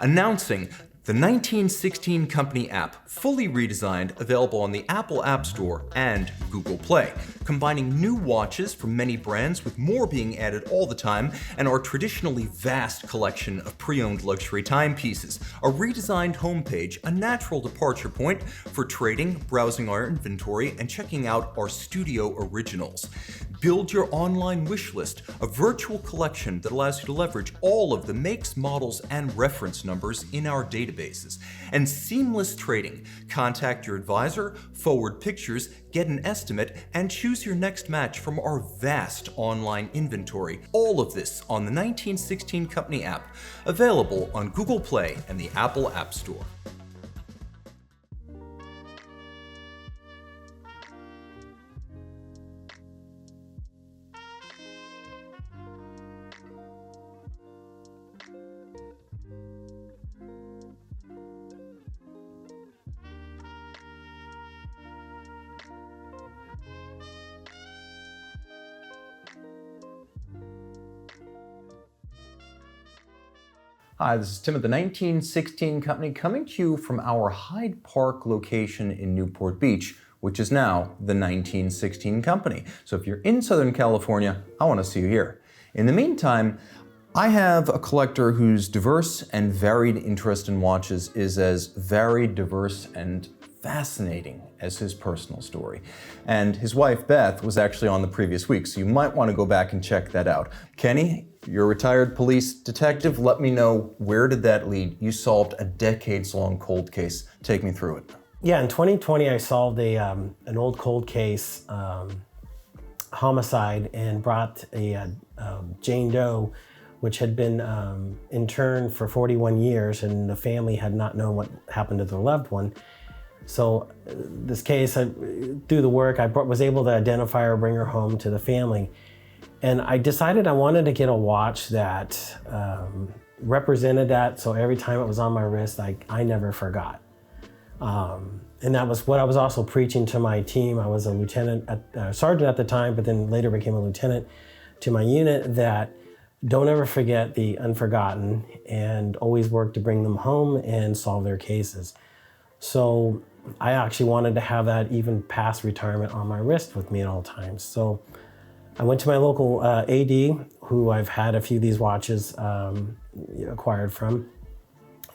announcing the 1916 Company app, fully redesigned, available on the Apple App Store and Google Play, combining new watches from many brands with more being added all the time, and our traditionally vast collection of pre-owned luxury timepieces. A redesigned homepage, a natural departure point for trading, browsing our inventory, and checking out our studio originals. Build your online wish list, a virtual collection that allows you to leverage all of the makes, models, and reference numbers in our databases. And seamless trading. Contact your advisor, forward pictures, get an estimate, and choose your next match from our vast online inventory. All of this on the 1916 Company app, available on Google Play and the Apple App Store. Hi, this is Tim at the 1916 Company, coming to you from our Hyde Park location in Newport Beach, which is now the 1916 Company. So if you're in Southern California, I want to see you here. In the meantime, I have a collector whose diverse and varied interest in watches is as varied, diverse, and fascinating as his personal story. And his wife, Beth, was actually on the previous week, so you might want to go back and check that out. Kenny, you're a retired police detective. Let me know, where did that lead? You solved a decades-long cold case. Take me through it. Yeah, in 2020, I solved an old cold case, homicide, and brought a Jane Doe, which had been interned for 41 years, and the family had not known what happened to their loved one. So this case, through the work, I was able to identify her, bring her home to the family. And I decided I wanted to get a watch that represented that, so every time it was on my wrist, I never forgot. And that was what I was also preaching to my team. I was a lieutenant, sergeant at the time, but then later became a lieutenant to my unit, that don't ever forget the unforgotten and always work to bring them home and solve their cases. So I actually wanted to have that even past retirement on my wrist with me at all times. So I went to my local AD, who I've had a few of these watches acquired from.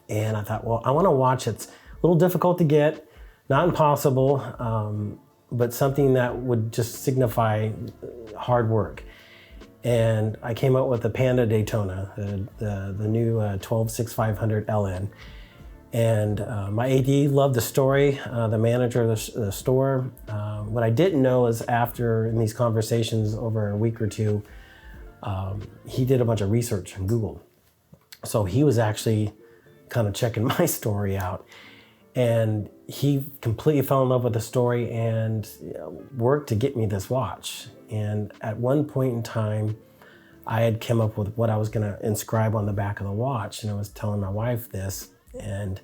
And I thought, well, I want a watch that's a little difficult to get, not impossible, but something that would just signify hard work. And I came up with the Panda Daytona, the new 12-6500 LN. And my AD loved the story, the manager of the store. What I didn't know is, after in these conversations over a week or two, he did a bunch of research on Google. So he was actually kind of checking my story out. And he completely fell in love with the story and worked to get me this watch. And at one point in time, I had come up with what I was gonna inscribe on the back of the watch, and I was telling my wife this, and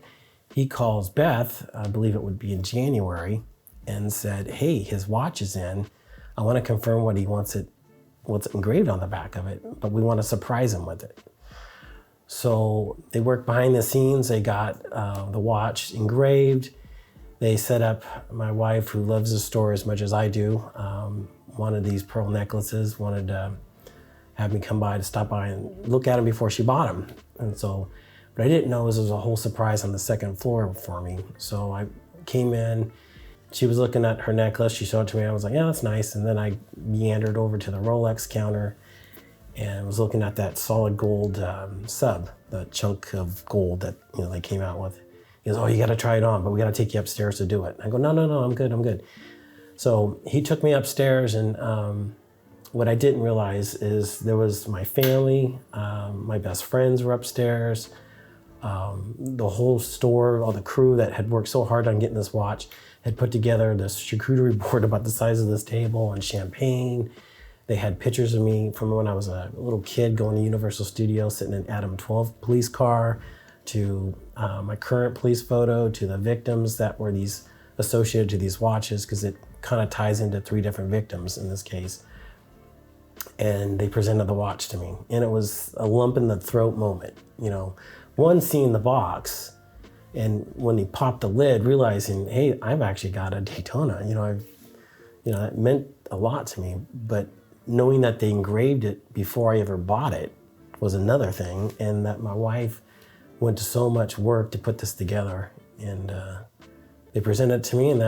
he calls Beth, I believe it would be in January, and said, hey, his watch is in. I wanna confirm what he wants what's engraved on the back of it, but we wanna surprise him with it. So they worked behind the scenes. They got the watch engraved. They set up, my wife, who loves the store as much as I do, wanted these pearl necklaces, wanted to have me come by to stop by and look at them before she bought them. And so, what I didn't know is there was a whole surprise on the second floor for me. So I came in, she was looking at her necklace, she showed it to me, I was like, yeah, that's nice. And then I meandered over to the Rolex counter and was looking at that solid gold sub, the chunk of gold that they came out with. He goes, oh, you gotta try it on, but we gotta take you upstairs to do it. I go, no, I'm good. So he took me upstairs, and what I didn't realize is there was my family, my best friends were upstairs, the whole store, all the crew that had worked so hard on getting this watch had put together this charcuterie board about the size of this table and champagne. They had pictures of me from when I was a little kid going to Universal Studios, sitting in Adam 12 police car, to my current police photo, to the victims that were these associated to these watches, because it kind of ties into 3 different victims in this case. And they presented the watch to me, and it was a lump in the throat moment. one, seeing the box, and when he popped the lid, realizing, hey, I've actually got a Daytona. It meant a lot to me. But knowing that they engraved it before I ever bought it was another thing, and that my wife went to so much work to put this together, and they presented it to me, and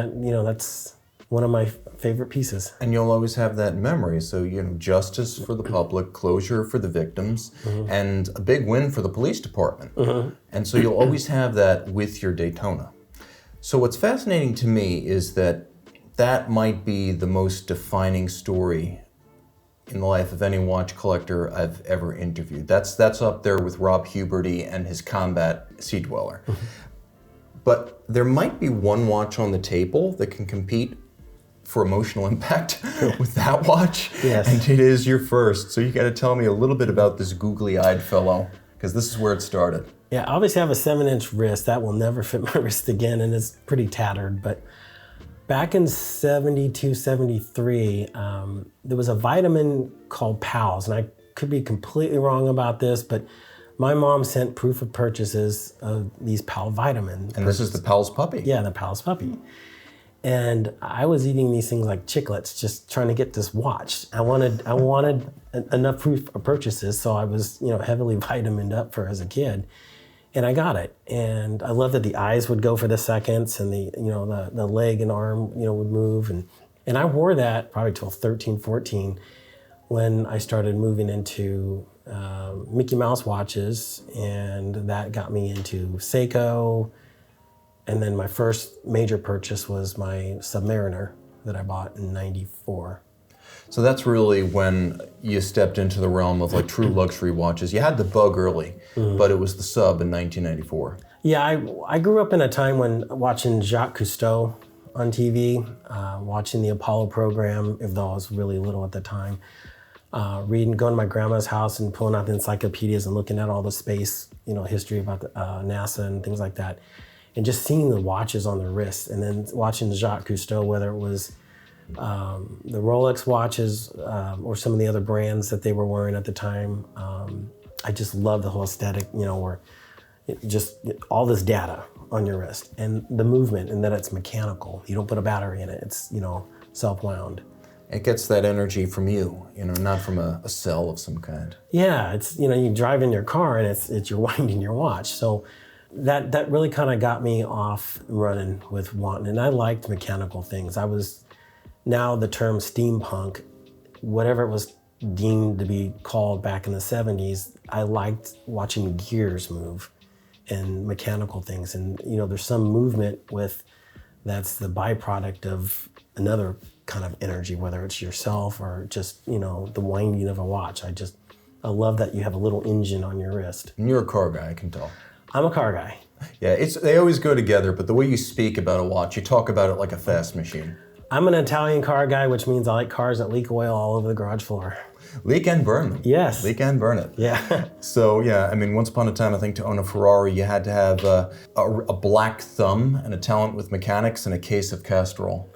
that's one of my favorite pieces. And you'll always have that memory. So, justice for the public, closure for the victims, and a big win for the police department. And so you'll always have that with your Daytona. So what's fascinating to me is that might be the most defining story in the life of any watch collector I've ever interviewed. That's up there with Rob Huberty and his Combat Sea Dweller. But there might be one watch on the table that can compete for emotional impact with that watch. Yes. And it is your first. So you got to tell me a little bit about this googly-eyed fellow, because this is where it started. Yeah, obviously I have a 7-inch wrist. That will never fit my wrist again, and it's pretty tattered. But back in 72, 73, there was a vitamin called Pals, and I could be completely wrong about this, but my mom sent proof of purchases of these Pal vitamins. And this is the Pal's puppy. Yeah, the Pal's puppy. And I was eating these things like chiclets, just trying to get this watch. I wanted enough proof of purchases, so I was, heavily vitamined up for as a kid, and I got it. And I loved that the eyes would go for the seconds, and the leg and arm, would move, and I wore that probably till 13, 14, when I started moving into Mickey Mouse watches, and that got me into Seiko. And then my first major purchase was my Submariner that I bought in 94. So that's really when you stepped into the realm of like true luxury watches. You had the bug early, but it was the Sub in 1994. Yeah, I grew up in a time when watching Jacques Cousteau on TV, watching the Apollo program, even though I was really little at the time, going to my grandma's house and pulling out the encyclopedias and looking at all the space, history about the, NASA and things like that. And just seeing the watches on the wrist, and then watching Jacques Cousteau, whether it was the Rolex watches or some of the other brands that they were wearing at the time. I just love the whole aesthetic, where just all this data on your wrist and the movement, and that it's mechanical. You don't put a battery in it. It's, self-wound. It gets that energy from you, not from a cell of some kind. Yeah, it's, you drive in your car and it's you're winding your watch. So that really kind of got me off running with wanting, and I liked mechanical things. I was, now the term steampunk, whatever it was deemed to be called back in the 70s, I liked watching gears move and mechanical things. And, there's some movement that's the byproduct of another kind of energy, whether it's yourself or just, the winding of a watch. I love that you have a little engine on your wrist. And you're a car guy, I can tell. I'm a car guy. Yeah, they always go together, but the way you speak about a watch, you talk about it like a fast machine. I'm an Italian car guy, which means I like cars that leak oil all over the garage floor. Leak and burn them. Yes. Leak and burn it. Yeah. So, yeah, once upon a time, I think to own a Ferrari, you had to have a black thumb and a talent with mechanics and a case of Castrol.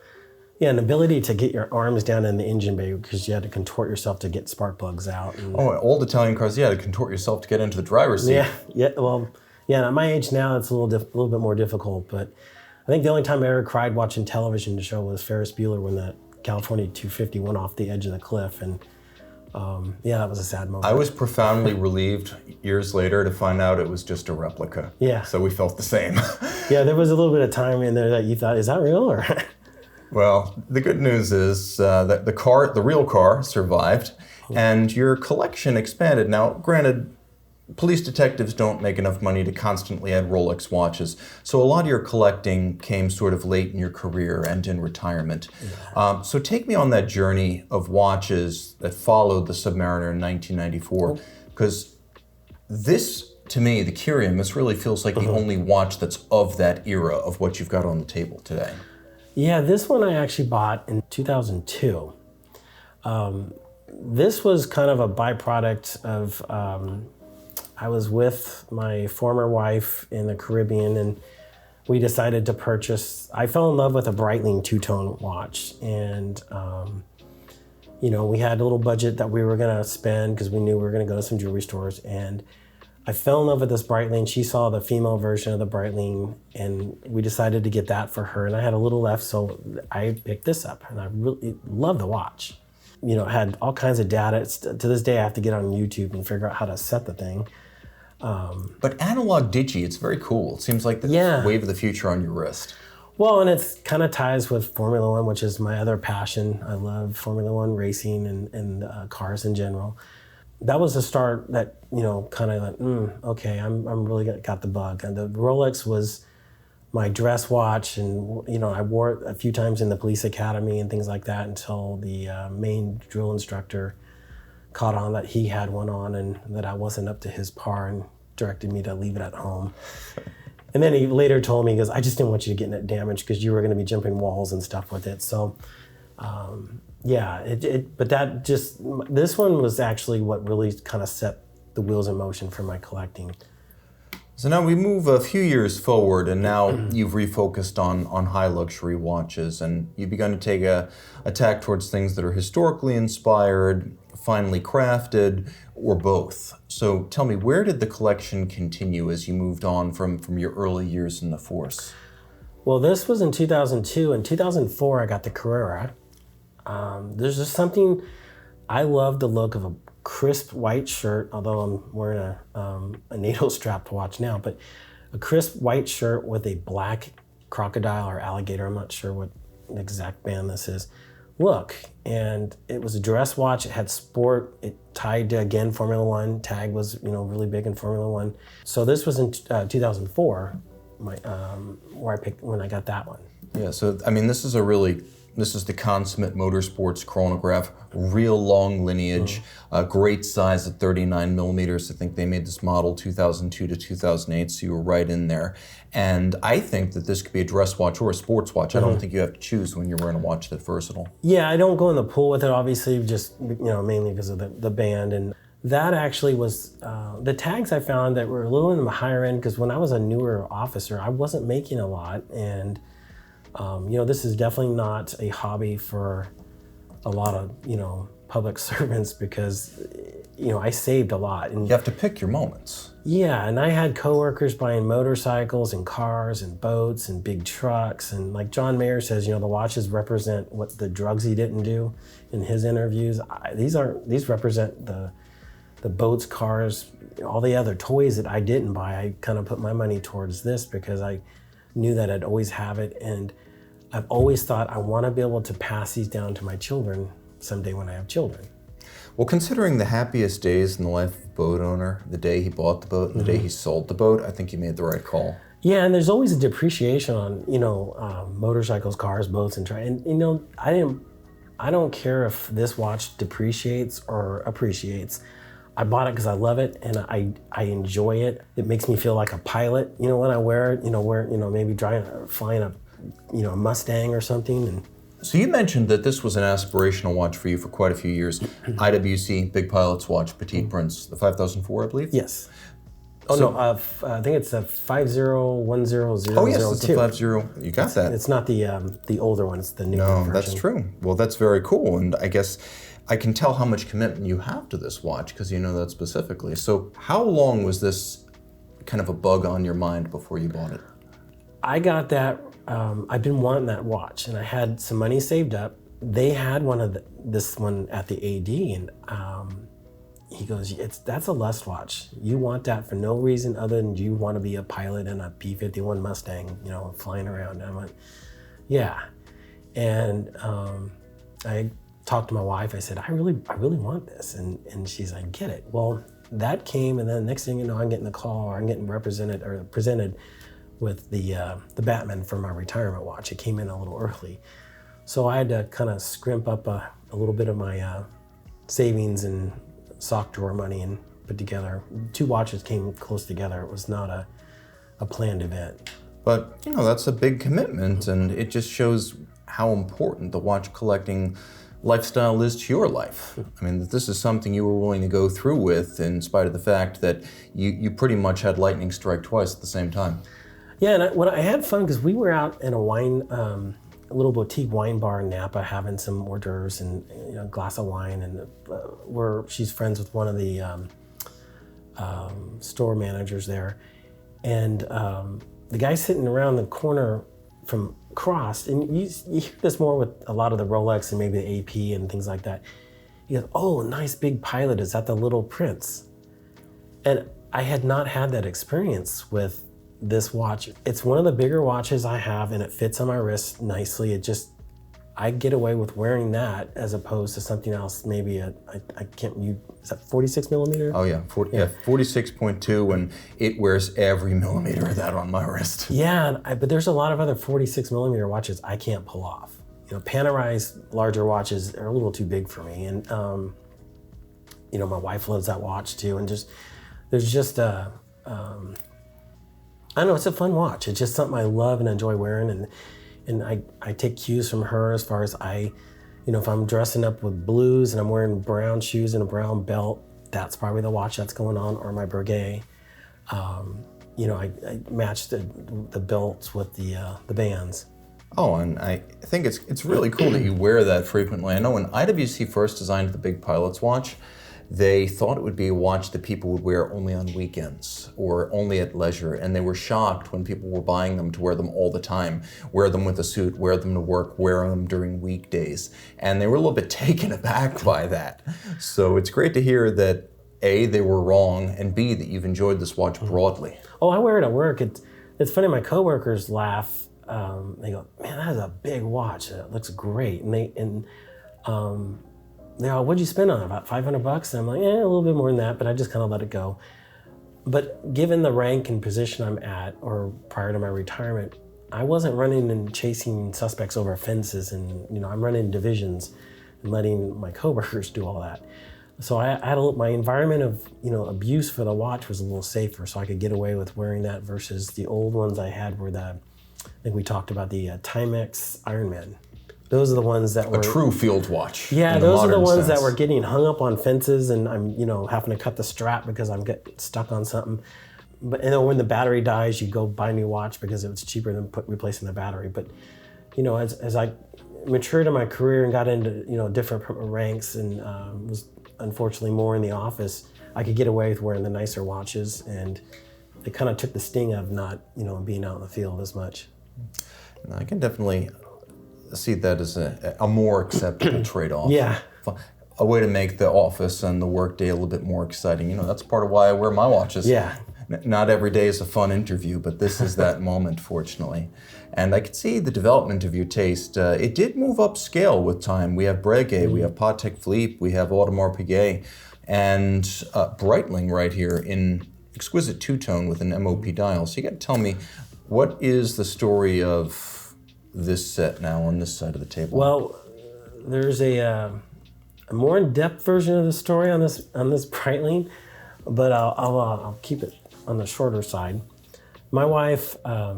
Yeah, an ability to get your arms down in the engine bay because you had to contort yourself to get spark plugs out. Old Italian cars, you had to contort yourself to get into the driver's seat. Yeah. Well, at my age now, it's a little bit more difficult. But I think the only time I ever cried watching television show was Ferris Bueller when that California 250 went off the edge of the cliff, and that was a sad moment. I was profoundly relieved years later to find out it was just a replica. Yeah. So we felt the same. Yeah, there was a little bit of time in there that you thought, is that real or? Well, the good news is that the real car survived, and your collection expanded. Now, granted, police detectives don't make enough money to constantly add Rolex watches, so a lot of your collecting came sort of late in your career and in retirement. Yeah. So take me on that journey of watches that followed the Submariner in 1994, because this, to me, the Kirium, this really feels like the only watch that's of that era of what you've got on the table today. Yeah, this one I actually bought in 2002. This was kind of a byproduct of, I was with my former wife in the Caribbean, and we decided to purchase, I fell in love with a Breitling two-tone watch. And, we had a little budget that we were gonna spend because we knew we were gonna go to some jewelry stores. And I fell in love with this Breitling. She saw the female version of the Breitling, and we decided to get that for her. And I had a little left, so I picked this up, and I really love the watch. You know, it had all kinds of data. To this day, I have to get on YouTube and figure out how to set the thing. But analog digi, it's very cool. It seems like the wave of the future on your wrist. Well, and it's kind of ties with Formula One, which is my other passion. I love Formula One racing and cars in general. That was a start that, you know, kind of like, okay, I'm really got the bug. And the Rolex was my dress watch, and, you know, I wore it a few times in the police academy and things like that until the main drill instructor caught on that he had one on and that I wasn't up to his par and directed me to leave it at home. And then he later told me, he goes, I just didn't want you to get it damaged because you were going to be jumping walls and stuff with it. So, but that just, this one was actually what really kind of set the wheels in motion for my collecting. So now we move a few years forward, and now you've refocused on high luxury watches, and you've begun to take a tack towards things that are historically inspired, finely crafted, or both. So tell me, where did the collection continue as you moved on from your early years in the force? Well, this was in 2002. In 2004, I got the Carrera. There's just something, I love the look of a crisp white shirt, although I'm wearing a NATO strapped watch now, but a crisp white shirt with a black crocodile or alligator, I'm not sure what exact band this is, look. And it was a dress watch, it had sport, it tied to, again, Formula One. Tag was, you know, really big in Formula One. So this was in 2004, where I picked, when I got that one. Yeah, so I mean, this is the consummate motorsports chronograph, real long lineage, great size at 39 millimeters. I think they made this model 2002 to 2008, so you were right in there. And I think that this could be a dress watch or a sports watch. I don't think you have to choose when you're wearing a watch that's versatile. Yeah, I don't go in the pool with it, obviously, just, you know, mainly because of the band. And that actually was, the tags I found that were a little in the higher end, because when I was a newer officer, I wasn't making a lot. And you know, this is definitely not a hobby for a lot of, you know, public servants, because, you know, I saved a lot. And you have to pick your moments. Yeah, and I had coworkers buying motorcycles and cars and boats and big trucks. And like John Mayer says, you know, the watches represent what the drugs he didn't do in his interviews. These represent the boats, cars, all the other toys that I didn't buy. I kind of put my money towards this because I knew that I'd always have it. And I've always thought I want to be able to pass these down to my children someday when I have children. Well, considering the happiest days in the life of a boat owner, the day he bought the boat and the day he sold the boat, I think you made the right call. Yeah, and there's always a depreciation on, you know, motorcycles, cars, boats, and you know, I don't care if this watch depreciates or appreciates. I bought it because I love it and I enjoy it. It makes me feel like a pilot, you know, when I wear it, you know, maybe flying a, you know, a Mustang or something. And so you mentioned that this was an aspirational watch for you for quite a few years. IWC Big Pilot's watch, Petite Prince, the 5004, I believe? Yes. Oh, so, no, I think it's a 5010002. Oh, yes, it's a 50. You got that. It's not the older one, it's the newer version. No, that's true. Well, that's very cool. And I guess I can tell how much commitment you have to this watch because you know that specifically. So how long was this kind of a bug on your mind before you bought it? I got that, I've been wanting that watch, and I had some money saved up. They had this one at the AD, and he goes, that's a lust watch. You want that for no reason other than you want to be a pilot in a P-51 Mustang, you know, flying around. And I went, yeah. And I talked to my wife. I said, I really want this. And she's like, get it. Well, that came, and then next thing you know, I'm getting a call, or I'm getting presented with the Batman for my retirement watch. It came in a little early. So I had to kind of scrimp up a little bit of my savings and sock drawer money and put together. 2 watches came close together. It was not a planned event. But, you know, that's a big commitment, and it just shows how important the watch collecting lifestyle is to your life. I mean, that this is something you were willing to go through with in spite of the fact that you pretty much had lightning strike twice at the same time. Yeah, and I had fun because we were out in a a little boutique wine bar in Napa having some hors d'oeuvres and, you know, a glass of wine, and she's friends with one of the store managers there. And the guy sitting around the corner from across, and you hear this more with a lot of the Rolex and maybe the AP and things like that. He goes, "Oh, nice big Pilot. Is that the Little Prince?" And I had not had that experience with this watch. It's one of the bigger watches I have, and it fits on my wrist nicely. I get away with wearing that as opposed to something else. Maybe is that 46 millimeter? Oh yeah, 46.2, and it wears every millimeter of that on my wrist. Yeah, but there's a lot of other 46 millimeter watches I can't pull off. Panerized larger watches are a little too big for me, and my wife loves that watch too. And there's just I don't know, it's a fun watch. It's just something I love and enjoy wearing, and I take cues from her as far as if I'm dressing up with blues and I'm wearing brown shoes and a brown belt, that's probably the watch that's going on, or my Breguet. I match the belts with the bands. Oh, and I think it's really cool that you wear that frequently. I know when IWC first designed the Big Pilot's watch, they thought it would be a watch that people would wear only on weekends or only at leisure, and they were shocked when people were buying them to wear them all the time, wear them with a suit, wear them to work, wear them during weekdays, and they were a little bit taken aback by that. So it's great to hear that A, they were wrong, and B, that you've enjoyed this watch broadly. Oh, I wear it at work. It's funny, my coworkers laugh. They go, "Man, that is a big watch. It looks great." And they're all, "What'd you spend on it? About $500?" And I'm like, a little bit more than that, but I just kind of let it go. But given the rank and position I'm at, or prior to my retirement, I wasn't running and chasing suspects over fences, and I'm running divisions and letting my coworkers do all that. So I had my environment of abuse for the watch was a little safer, so I could get away with wearing that versus the old ones I had were I think we talked about the Timex Ironman. Those are the ones that were a true field watch. Yeah, those are the ones that were getting hung up on fences, and I'm having to cut the strap because I'm getting stuck on something. But when the battery dies, you go buy a new watch because it was cheaper than replacing the battery. But as I matured in my career and got into different ranks and was unfortunately more in the office, I could get away with wearing the nicer watches, and it kind of took the sting of not being out in the field as much. I can definitely see that as a more acceptable trade-off. Yeah. A way to make the office and the workday a little bit more exciting. That's part of why I wear my watches. Yeah. Not every day is a fun interview, but this is that moment, fortunately. And I could see the development of your taste. It did move upscale with time. We have Breguet, we have Patek Philippe, we have Audemars Piguet, and Breitling right here in exquisite two-tone with an MOP dial. So you got to tell me, what is the story of this set now on this side of the table? Well, there's a more in-depth version of the story on this Breitling, but I'll keep it on the shorter side. My wife,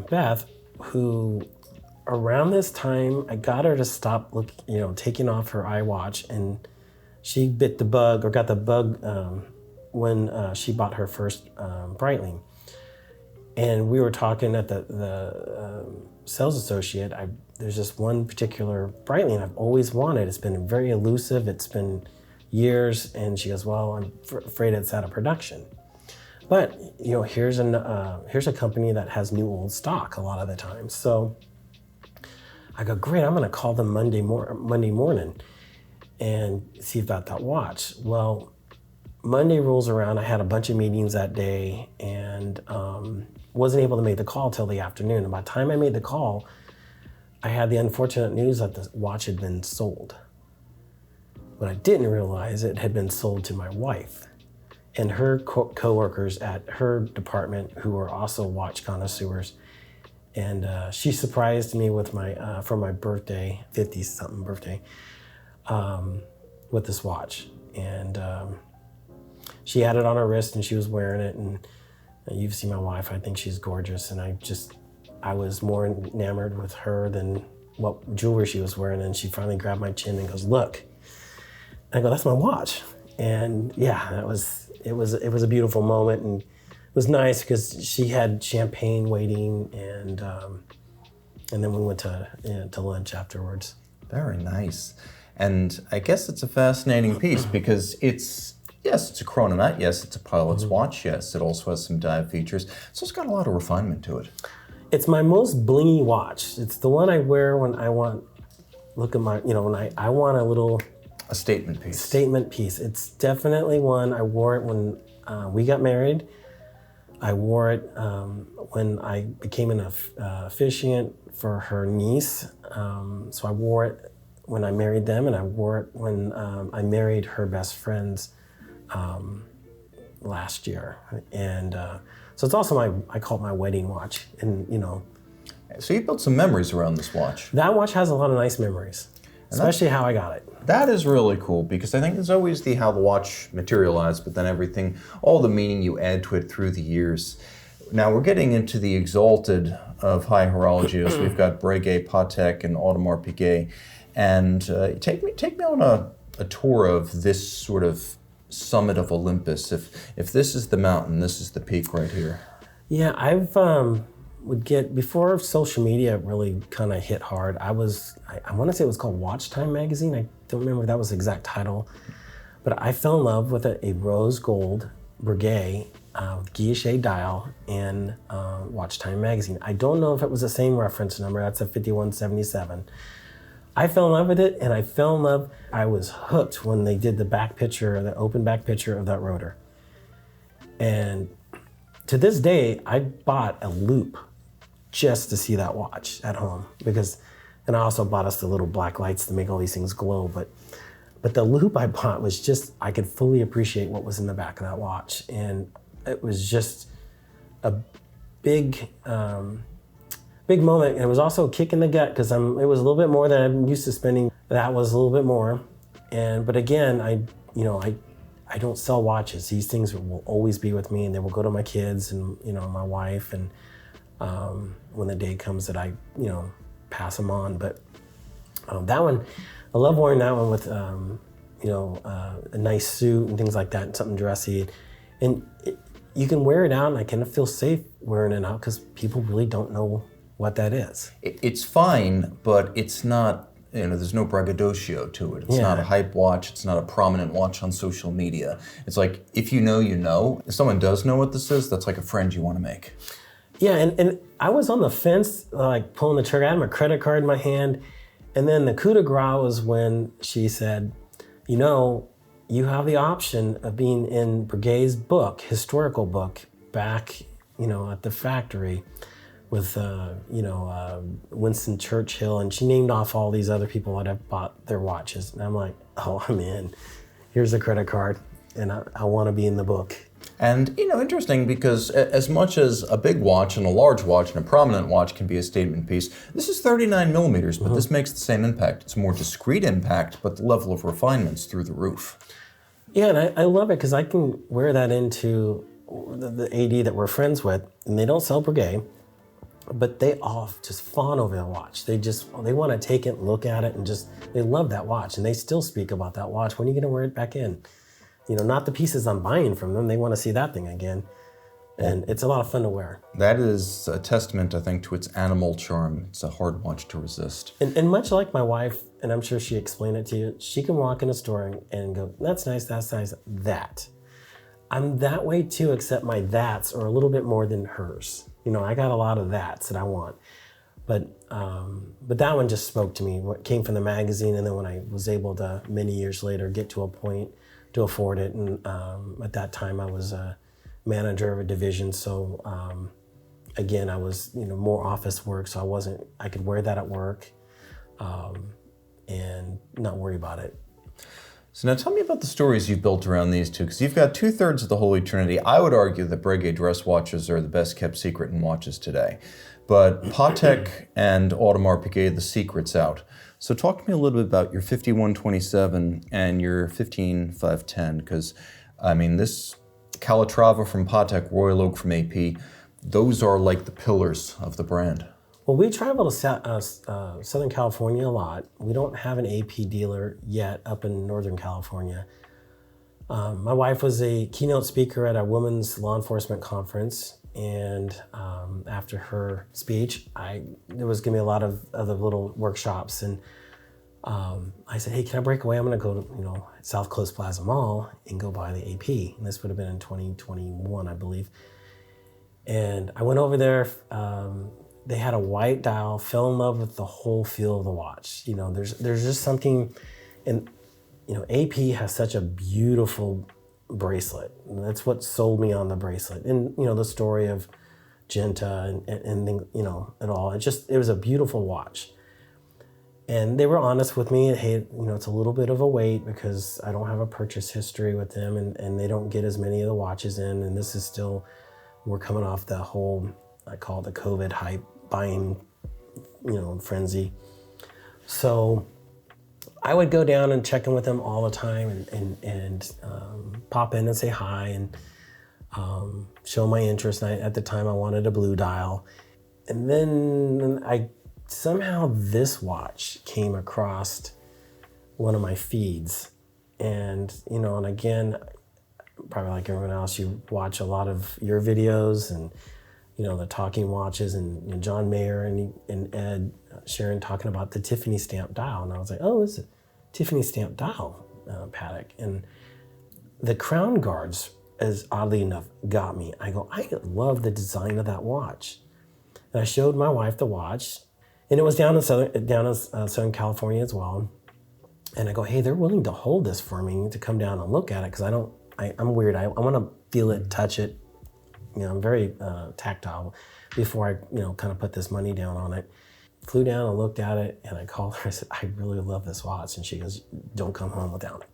Beth, who around this time I got her to stop taking off her iWatch, and she bit the bug or got the bug when she bought her first Breitling. And we were talking at the sales associate. There's this one particular Breitling I've always wanted. It's been very elusive. It's been years. And she goes, "Well, I'm afraid it's out of production." But here's a company that has new old stock a lot of the time. So I go, "Great, I'm going to call them Monday morning and see about that watch." Well, Monday rolls around. I had a bunch of meetings that day and wasn't able to make the call till the afternoon. And by the time I made the call, I had the unfortunate news that the watch had been sold. What I didn't realize, it had been sold to my wife and her co-workers at her department, who were also watch connoisseurs. And she surprised me with for my birthday, 50-something birthday, with this watch. And she had it on her wrist and she was wearing it. And you've seen my wife, I think she's gorgeous. And I was more enamored with her than what jewelry she was wearing. And she finally grabbed my chin and goes, "Look." And I go, "That's my watch." And yeah, it was a beautiful moment. And it was nice because she had champagne waiting, and then we went to lunch afterwards. Very nice. And I guess it's a fascinating piece because it's Yes, it's a chronometre. Yes, it's a pilot's watch. Yes, it also has some dive features. So it's got a lot of refinement to it. It's my most blingy watch. It's the one I wear when I want, look at my, when I want a little A statement piece. statement piece. It's definitely one. I wore it when we got married. I wore it when I became an officiant for her niece. So I wore it when I married them, and I wore it when I married her best friends last year. And so it's also I call it my wedding watch. And So you built some memories around this watch. that watch has a lot of nice memories, especially how I got it. That is really cool, because I think there's always how the watch materialized, but then everything, all the meaning you add to it through the years. Now we're getting into the exalted of high horologists. We've got Breguet, Patek, and Audemars Piguet. And take me on a tour of this sort of summit of Olympus. If this is the mountain, this is the peak right here. Yeah, I've would get, before social media really kind of hit hard, I want to say it was called Watch Time magazine. I don't remember if that was the exact title, but I fell in love with a rose gold Breguet with guilloche dial in Watch Time magazine. I don't know if it was the same reference number. That's a 5177. I fell in love with it, and I was hooked when they did the open back picture of that rotor. And to this day, I bought a loop just to see that watch at home, and I also bought us the little black lights to make all these things glow. But the loop I bought was just, I could fully appreciate what was in the back of that watch. And it was just a big moment. And it was also a kick in the gut, because it was a little bit more than I'm used to spending. That was a little bit more. But again, I don't sell watches. These things will always be with me, and they will go to my kids and my wife, and when the day comes that I pass them on. But that one, I love wearing that one with a nice suit and things like that, and something dressy. And you can wear it out, and I kind of feel safe wearing it out, because people really don't know what that is. It's fine, but it's not. There's no braggadocio to it. It's not a hype watch. It's not a prominent watch on social media. It's like, if you know, you know. If someone does know what this is, that's like a friend you want to make. Yeah, and I was on the fence, like pulling the trigger. I had my credit card in my hand, and then the coup de grace was when she said, you have the option of being in Breguet's book, historical book, back, at the factory with, Winston Churchill, and she named off all these other people that have bought their watches. And I'm like, oh, I'm in. Here's the credit card, and I want to be in the book. And, interesting, because as much as a big watch and a large watch and a prominent watch can be a statement piece, this is 39 millimeters, but this makes the same impact. It's a more discreet impact, but the level of refinement's through the roof. Yeah, and I love it, because I can wear that into the AD that we're friends with, and they don't sell Breguet, but they all just fawn over the watch. They want to take it, look at it, and they love that watch, and they still speak about that watch. When are you going to wear it back in? Not the pieces I'm buying from them. They want to see that thing again. And it's a lot of fun to wear. That is a testament, I think, to its animal charm. It's a hard watch to resist. And much like my wife, and I'm sure she explained it to you, she can walk in a store and go, that's nice, that. I'm that way too, except my that's are a little bit more than hers. I got a lot of that's that I want. But that one just spoke to me. What came from the magazine, and then when I was able to, many years later, get to a point to afford it. And at that time I was a manager of a division. So again, I was, more office work. So I could wear that at work and not worry about it. So now tell me about the stories you've built around these two, because you've got 2/3 of the Holy Trinity. I would argue that Breguet dress watches are the best kept secret in watches today. But Patek and Audemars Piguet, the secret's out. So talk to me a little bit about your 5127 and your 15510, because this Calatrava from Patek, Royal Oak from AP, those are like the pillars of the brand. Well, we travel to Southern California a lot. We don't have an AP dealer yet up in Northern California. My wife was a keynote speaker at a women's law enforcement conference, and after her speech, there was going to be a lot of other little workshops, and I said, hey, can I break away? I'm going to go to, South Coast Plaza Mall and go buy the AP. And this would have been in 2021, I believe. And I went over there. They had a white dial, fell in love with the whole feel of the watch. There's just something, and, AP has such a beautiful bracelet. And that's what sold me on the bracelet. And, the story of Genta and it all. It was a beautiful watch. And they were honest with me. Hey, it's a little bit of a wait because I don't have a purchase history with them, and they don't get as many of the watches in. And this is still, we're coming off the whole, I call it the COVID hype buying, frenzy. So I would go down and check in with them all the time and pop in and say hi and show my interest. And at the time I wanted a blue dial. And then somehow this watch came across one of my feeds. And, and again, probably like everyone else, you watch a lot of your videos and, the talking watches and John Mayer and Ed Sharon talking about the Tiffany stamp dial. And I was like, oh, it's a Tiffany stamp dial, Patek. And the crown guards, as oddly enough, got me. I go, I love the design of that watch. And I showed my wife the watch. And it was down in Southern California as well. And I go, hey, they're willing to hold this for me to come down and look at it because I'm weird. I want to feel it, touch it. I'm very tactile before I, kind of put this money down on it. Flew down and looked at it, and I called her. I said, I really love this watch. And she goes, don't come home without it.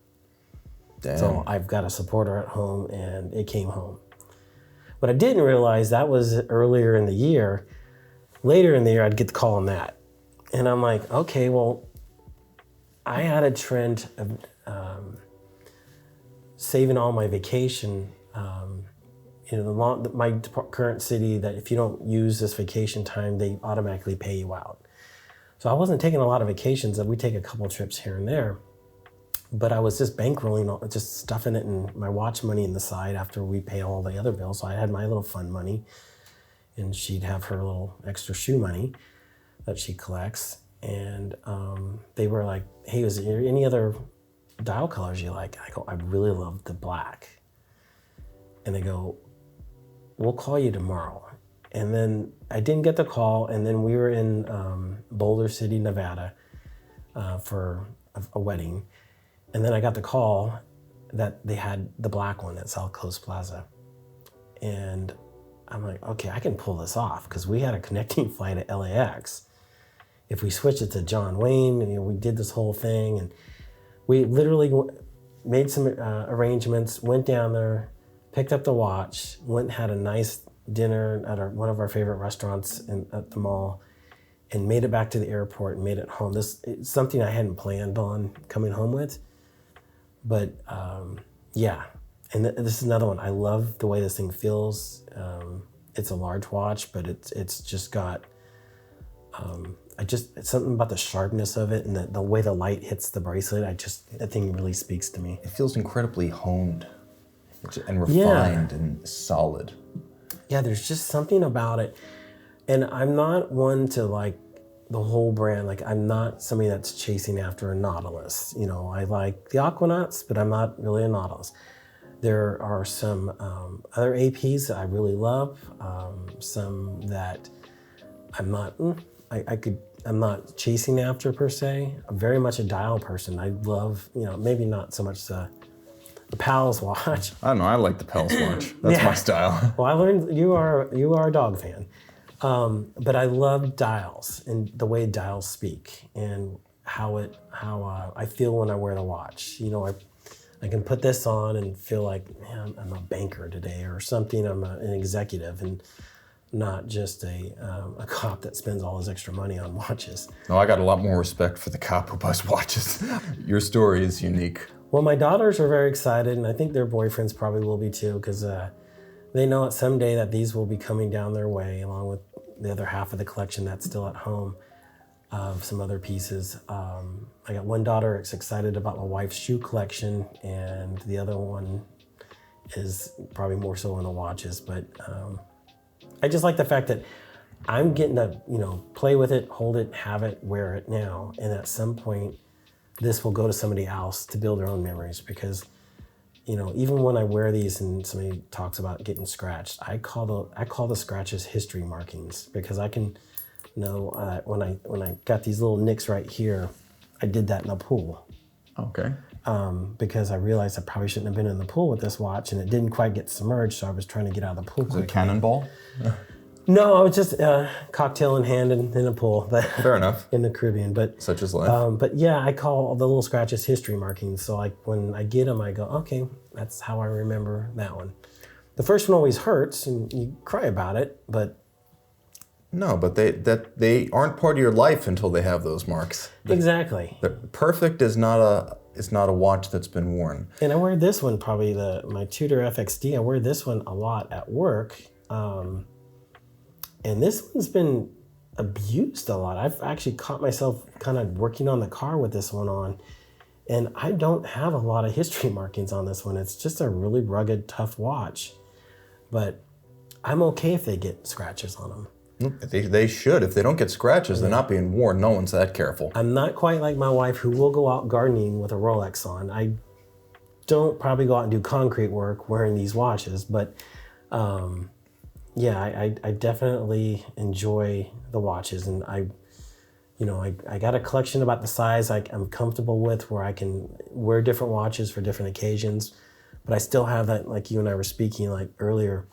Damn. So I've got a supporter at home, and it came home. What I didn't realize, that was earlier in the year. Later in the year, I'd get the call on that. And I'm like, okay, well, I had a trend of saving all my vacation. My current city, that if you don't use this vacation time, they automatically pay you out. So I wasn't taking a lot of vacations. We take a couple trips here and there. But I was just bankrolling, just stuffing it in my watch money in the side after we pay all the other bills. So I had my little fun money. And she'd have her little extra shoe money that she collects. And they were like, hey, is there any other dial colors you like? I go, I really love the black. And they go, we'll call you tomorrow. And then I didn't get the call. And then we were in Boulder City, Nevada for a wedding. And then I got the call that they had the black one at South Coast Plaza. And I'm like, okay, I can pull this off because we had a connecting flight at LAX. If we switch it to John Wayne, and we did this whole thing, and we literally made some arrangements, went down there, picked up the watch, went and had a nice dinner at one of our favorite restaurants at the mall, and made it back to the airport and made it home. This is something I hadn't planned on coming home with, but yeah. And this is another one. I love the way this thing feels. It's a large watch, but it's just got, it's something about the sharpness of it and the way the light hits the bracelet. That thing really speaks to me. It feels incredibly honed and refined and solid. Yeah, there's just something about it. And I'm not one to like the whole brand. Like I'm not somebody that's chasing after a Nautilus. I like the Aquanauts, but I'm not really a Nautilus. There are some other APs that I really love. Some that I'm not. I'm not chasing after per se. I'm very much a dial person. I love, maybe not so much the Pals watch. I don't know. I like the Pals watch. That's my style. Well, I learned you are a dog fan, but I love dials and the way dials speak and how I feel when I wear the watch. I can put this on and feel like, man, I'm a banker today or something. I'm an executive and not just a cop that spends all his extra money on watches. No, I got a lot more respect for the cop who buys watches. Your story is unique. Well, my daughters are very excited, and I think their boyfriends probably will be too, because they know someday that these will be coming down their way, along with the other half of the collection that's still at home of some other pieces. I got one daughter that's excited about my wife's shoe collection, and the other one is probably more so into watches. But I just like the fact that I'm getting to, play with it, hold it, have it, wear it now, and at some point, this will go to somebody else to build their own memories. Because, even when I wear these and somebody talks about getting scratched, I call the scratches history markings, because I can know when I got these little nicks right here, I did that in the pool. Okay. Because I realized I probably shouldn't have been in the pool with this watch, and it didn't quite get submerged, so I was trying to get out of the pool. Was it a cannonball? No, I was just cocktail in hand in a pool. Fair enough. In the Caribbean, but such is life. But yeah, I call the little scratches history markings. So like when I get them, I go, okay, that's how I remember that one. The first one always hurts, and you cry about it, but no, but they aren't part of your life until they have those marks. Exactly. Perfect is not a watch that's been worn. And I wear this one probably my Tudor FXD. I wear this one a lot at work. And this one's been abused a lot. I've actually caught myself kind of working on the car with this one on, and I don't have a lot of history markings on this one. It's just a really rugged, tough watch. But I'm okay if they get scratches on them. They should. If they don't get scratches, they're not being worn. No one's that careful. I'm not quite like my wife, who will go out gardening with a Rolex on. I don't probably go out and do concrete work wearing these watches, but yeah, I definitely enjoy the watches, and I got a collection about the size I'm comfortable with, where I can wear different watches for different occasions, but I still have that, like you and I were speaking like earlier,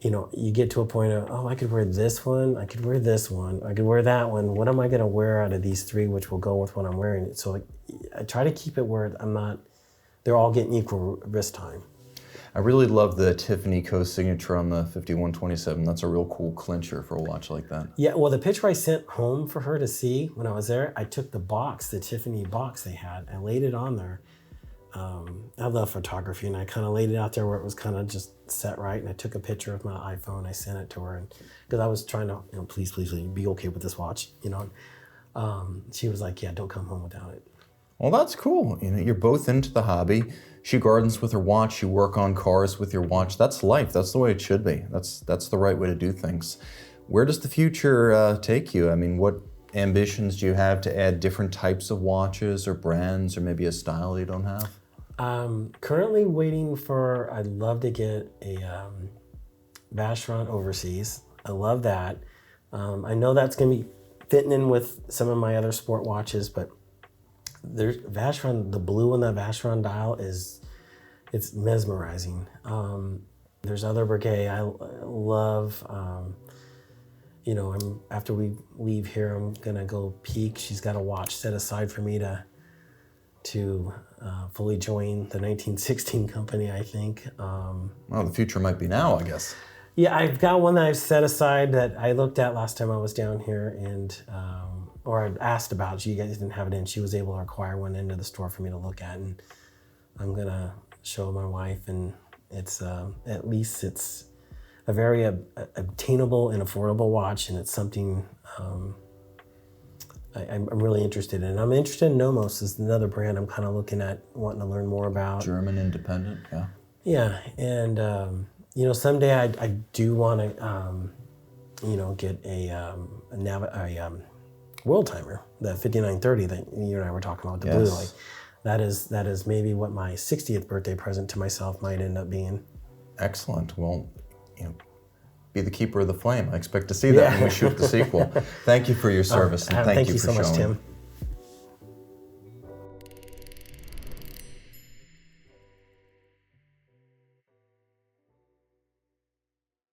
you get to a point of, oh, I could wear this one, I could wear this one, I could wear that one. What am I going to wear out of these three, which will go with what I'm wearing? So I try to keep it where they're all getting equal wrist time. I really love the Tiffany co-signature on the 5127. That's a real cool clincher for a watch like that. Yeah, well, the picture I sent home for her to see when I was there, I took the Tiffany box they had, I laid it on there. I love photography, and I kind of laid it out there where it was kind of just set right, and I took a picture with my iPhone. I sent it to her, and because I was trying to, please be okay with this watch, She was like, yeah, don't come home without it. Well, that's cool. You're both into the hobby. She gardens with her watch. You work on cars with your watch. That's life. That's the way it should be. That's the right way to do things. Where does the future take you? I mean, what ambitions do you have to add different types of watches or brands, or maybe a style you don't have? Currently waiting I'd love to get a Vacheron Overseas. I love that. I know that's going to be fitting in with some of my other sport watches, but there's Vacheron, the blue on that Vacheron dial it's mesmerizing. There's other Breguet I love. After we leave here, I'm gonna go peek. She's got a watch set aside for me to fully join the 1916 company, I think. Well, the future might be now, I guess. Yeah, I've got one that I've set aside that I looked at last time I was down here, and or I'd asked about. You guys didn't have it in. She was able to acquire one into the store for me to look at, and I'm gonna show my wife. And it's at least it's a very obtainable and affordable watch, and it's something I'm really interested in. I'm interested in Nomos, is another brand I'm kind of looking at, wanting to learn more about. German independent, yeah. Yeah, and someday I do want to get a world timer, the 5930 that you and I were talking about, the blue light. That is maybe what my 60th birthday present to myself might end up being. Excellent. Well, be the keeper of the flame. I expect to see that when we shoot the sequel. Thank you for your service, and thank you for so much, showing. Tim.